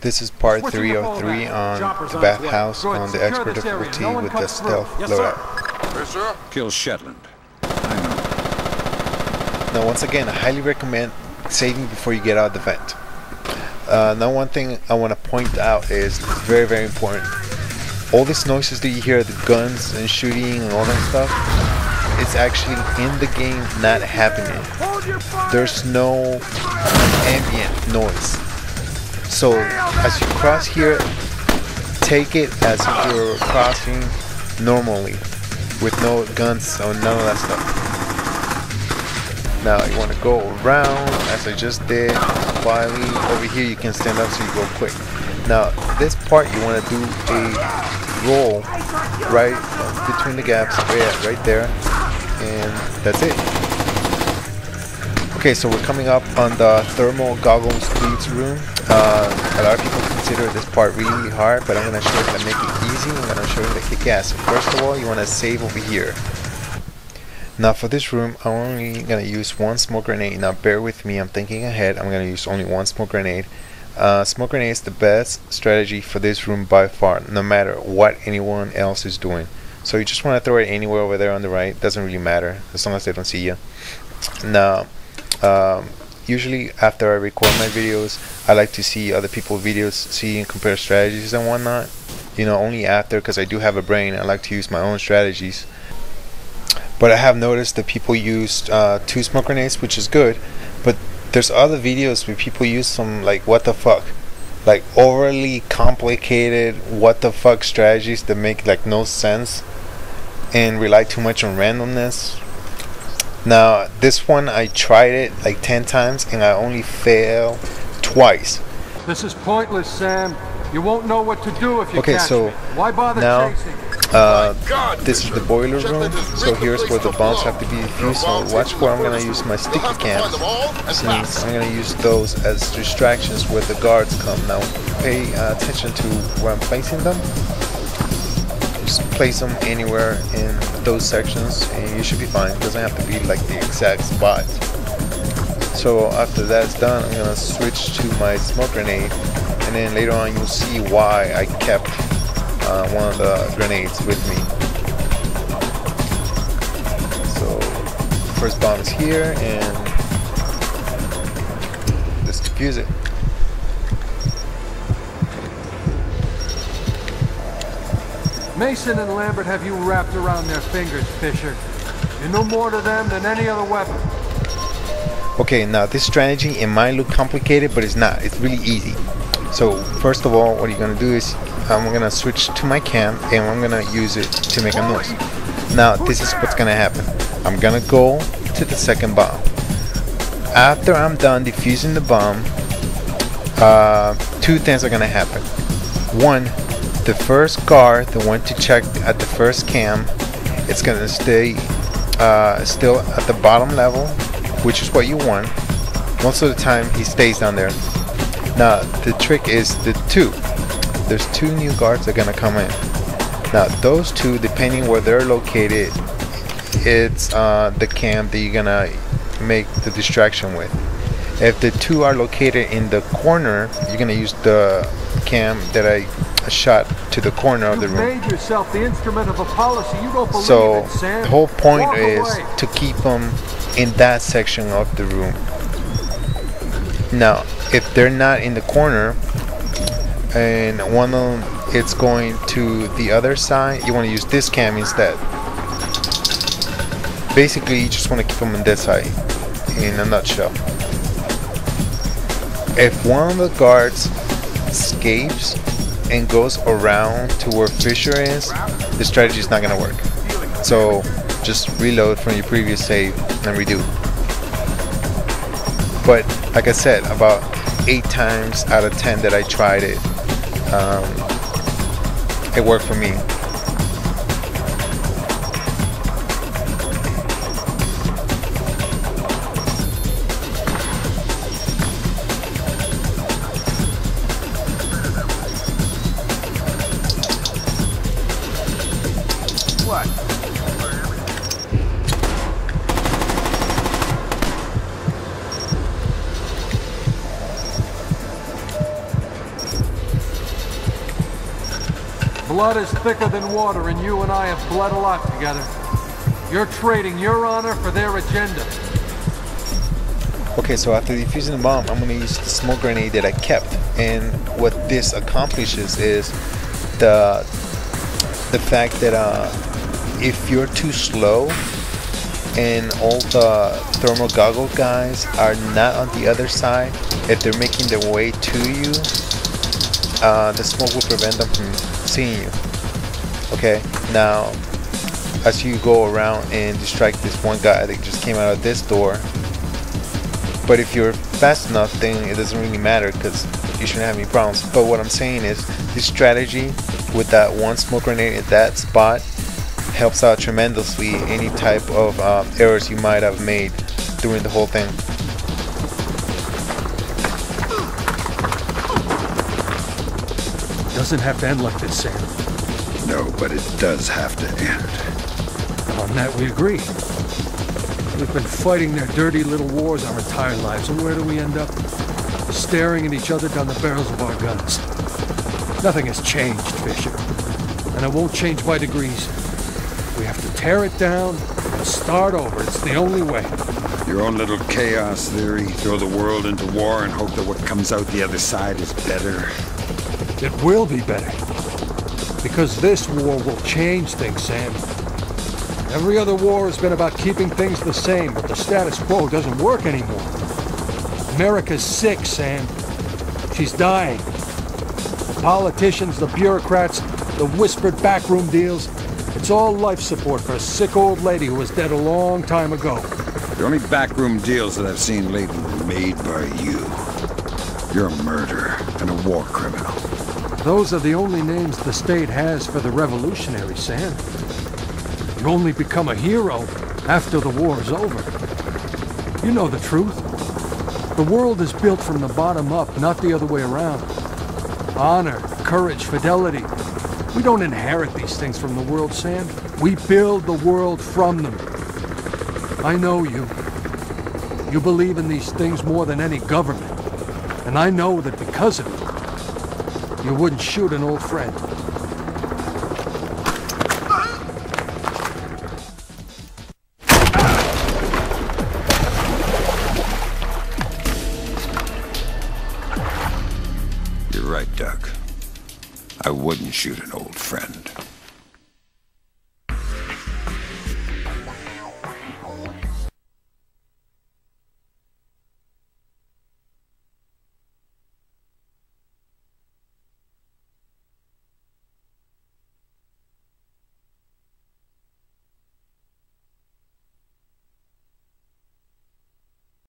This is part 303 on the bathhouse on the expert difficulty with the stealth loadout. Yes, sir. Kill Shetland. Now once again, I highly recommend saving before you get out of the vent. Now one thing I want to point out is very, very important. All these noises that you hear, the guns and shooting and all that stuff, it's actually in the game, not happening. There's no ambient noise. So as you cross here, take it as if you're crossing normally with no guns or none of that stuff. Now you want to go around as I just did quietly. Over here you can stand up so you go quick. Now this part you want to do a roll right between the gaps, right there, and that's it. Okay, so we're coming up on the thermal goggles leads room. A lot of people consider this part really hard, but I'm going to show you how to make it easy. I'm going to show you how to kick ass. So first of all, you want to save over here. Now for this room, I'm only going to use one smoke grenade. Now bear with me, I'm thinking ahead. I'm going to use only one smoke grenade. Smoke grenade is the best strategy for this room by far, no matter what anyone else is doing. So you just want to throw it anywhere over there on the right. Doesn't really matter as long as they don't see you. Now usually after I record my videos, I like to see other people's videos, see and compare strategies and whatnot. You know, only after, because I do have a brain, I like to use my own strategies. But I have noticed that people use 2 smoke grenades, which is good, but there's other videos where people use some like what the fuck, like overly complicated what the fuck strategies that make like no sense and rely too much on randomness. Now this one I tried it like 10 times and I only failed twice. This is pointless, Sam. You won't know what to do if you okay, catch so me. Why bother now chasing? this is the boiler room, so here's where the bombs have to be defused. So watch where I'm going to use my sticky cams, since I'm going to use those as distractions where the guards come. Now pay attention to where I'm placing them. Just place them anywhere in those sections and you should be fine. It doesn't have to be like the exact spot. So after that's done, I'm going to switch to my smoke grenade, and then later on you'll see why I kept one of the grenades with me. So first bomb is here and let's defuse it. Mason and Lambert have you wrapped around their fingers, Fisher. You're no more to them than any other weapon. Okay, now this strategy, it might look complicated, but it's not. It's really easy. So first of all, what you're gonna do is I'm gonna switch to my cam and I'm gonna use it to make a noise. Now this is what's gonna happen. I'm gonna go to the second bomb. After I'm done defusing the bomb, 2 things are gonna happen. One, the first guard that went to check at the first cam, it's gonna stay still at the bottom level, which is what you want. Most of the time he stays down there. Now the trick is the 2. There's 2 new guards that are gonna come in. Now those 2, depending where they're located, it's the cam that you're gonna make the distraction with. If the 2 are located in the corner, you're gonna use the cam that I shot to the corner of the room. Made yourself the instrument of a policy you don't believe So in, Sam. the whole point is away. to keep them in that section of the room. Now if they're not in the corner and one of them it's going to the other side, you want to use this cam instead. Basically you just want to keep them on this side in a nutshell. If one of the guards escapes and goes around to where Fisher is, the strategy is not going to work. So just reload from your previous save and redo. But like I said, about 8 times out of 10 that I tried it, it worked for me. Blood is thicker than water, and you and I have bled a lot together. You're trading your honor for their agenda. Okay, so after defusing the bomb, I'm going to use the smoke grenade that I kept. And what this accomplishes is the fact that if you're too slow and all the thermal goggle guys are not on the other side, if they're making their way to you, the smoke will prevent them from seeing you. Okay, now as you go around and distract this one guy that just came out of this door, but if you're fast enough, then it doesn't really matter because you shouldn't have any problems. But what I'm saying is this strategy with that one smoke grenade at that spot helps out tremendously any type of errors you might have made during the whole thing. Doesn't have to end like this, Sam. No, but it does have to end. On that we agree. We've been fighting their dirty little wars our entire lives, and where do we end up? Staring at each other down the barrels of our guns. Nothing has changed, Fisher. And it won't change by degrees. We have to tear it down and start over. It's the only way. Your own little chaos theory, throw the world into war and hope that what comes out the other side is better. It will be better. Because this war will change things, Sam. Every other war has been about keeping things the same, but the status quo doesn't work anymore. America's sick, Sam. She's dying. The politicians, the bureaucrats, the whispered backroom deals, it's all life support for a sick old lady who was dead a long time ago. The only backroom deals that I've seen lately were made by you. You're a murderer and a war criminal. Those are the only names the state has for the revolutionary, Sam. You only become a hero after the war is over. You know the truth. The world is built from the bottom up, not the other way around. Honor, courage, fidelity. We don't inherit these things from the world, Sam. We build the world from them. I know you. You believe in these things more than any government. And I know that because of it, you wouldn't shoot an old friend. You're right, Doug. I wouldn't shoot an old friend.